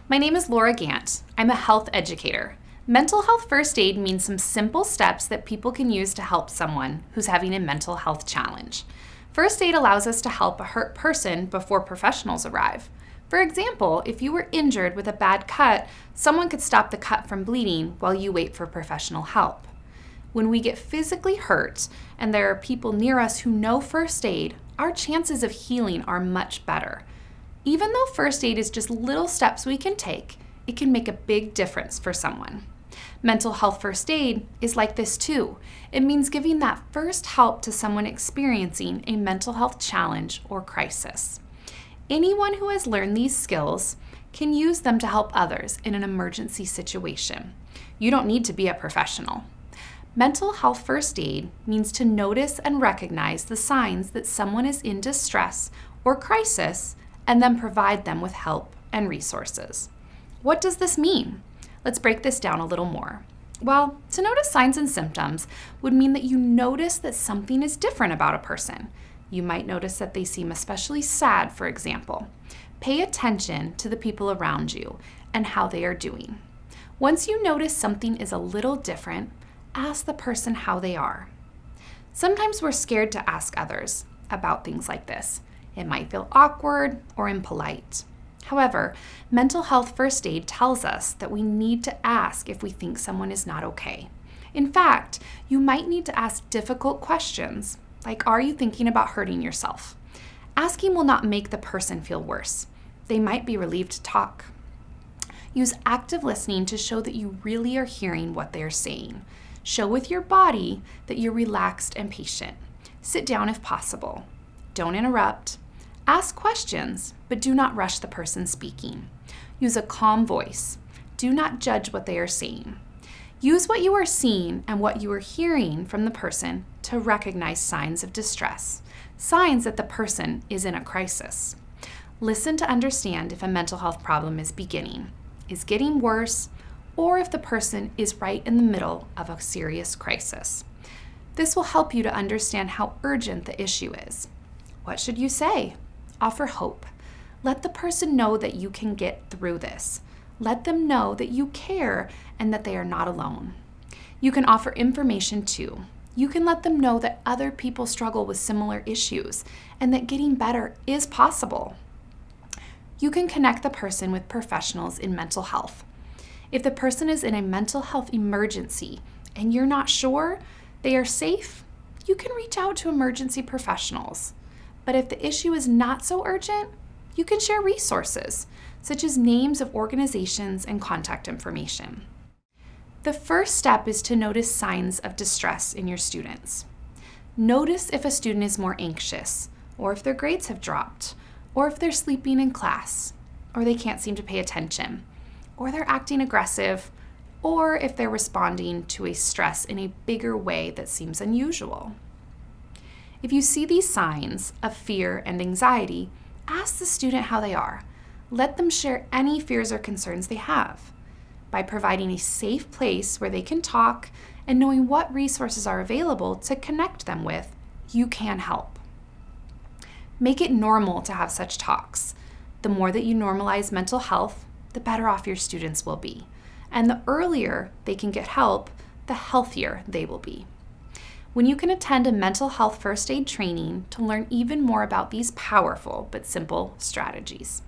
My name is Laura Gant. I'm a health educator. Mental health first aid means some simple steps that people can use to help someone who's having a mental health challenge. First aid allows us to help a hurt person before professionals arrive. For example, if you were injured with a bad cut, someone could stop the cut from bleeding while you wait for professional help. When we get physically hurt and there are people near us who know first aid, our chances of healing are much better. Even though first aid is just little steps we can take, it can make a big difference for someone. Mental health first aid is like this too. It means giving that first help to someone experiencing a mental health challenge or crisis. Anyone who has learned these skills can use them to help others in an emergency situation. You don't need to be a professional. Mental health first aid means to notice and recognize the signs that someone is in distress or crisis and then provide them with help and resources. What does this mean? Let's break this down a little more. Well, to notice signs and symptoms would mean that you notice that something is different about a person. You might notice that they seem especially sad, for example. Pay attention to the people around you and how they are doing. Once you notice something is a little different, ask the person how they are. Sometimes we're scared to ask others about things like this. It might feel awkward or impolite. However, mental health first aid tells us that we need to ask if we think someone is not okay. In fact, you might need to ask difficult questions, like, are you thinking about hurting yourself? Asking will not make the person feel worse. They might be relieved to talk. Use active listening to show that you really are hearing what they are saying. Show with your body that you're relaxed and patient. Sit down if possible. Don't interrupt. Ask questions, but do not rush the person speaking. Use a calm voice. Do not judge what they are saying. Use what you are seeing and what you are hearing from the person to recognize signs of distress, signs that the person is in a crisis. Listen to understand if a mental health problem is beginning, is getting worse, or if the person is right in the middle of a serious crisis. This will help you to understand how urgent the issue is. What should you say? Offer hope. Let the person know that you can get through this. Let them know that you care and that they are not alone. You can offer information too. You can let them know that other people struggle with similar issues and that getting better is possible. You can connect the person with professionals in mental health. If the person is in a mental health emergency and you're not sure they are safe, you can reach out to emergency professionals. But if the issue is not so urgent, you can share resources, such as names of organizations and contact information. The first step is to notice signs of distress in your students. Notice if a student is more anxious, or if their grades have dropped, or if they're sleeping in class, or they can't seem to pay attention, or they're acting aggressive, or if they're responding to a stress in a bigger way that seems unusual. If you see these signs of fear and anxiety, ask the student how they are. Let them share any fears or concerns they have. By providing a safe place where they can talk and knowing what resources are available to connect them with, you can help. Make it normal to have such talks. The more that you normalize mental health, the better off your students will be. And the earlier they can get help, the healthier they will be. When you can attend a mental health first aid training to learn even more about these powerful but simple strategies.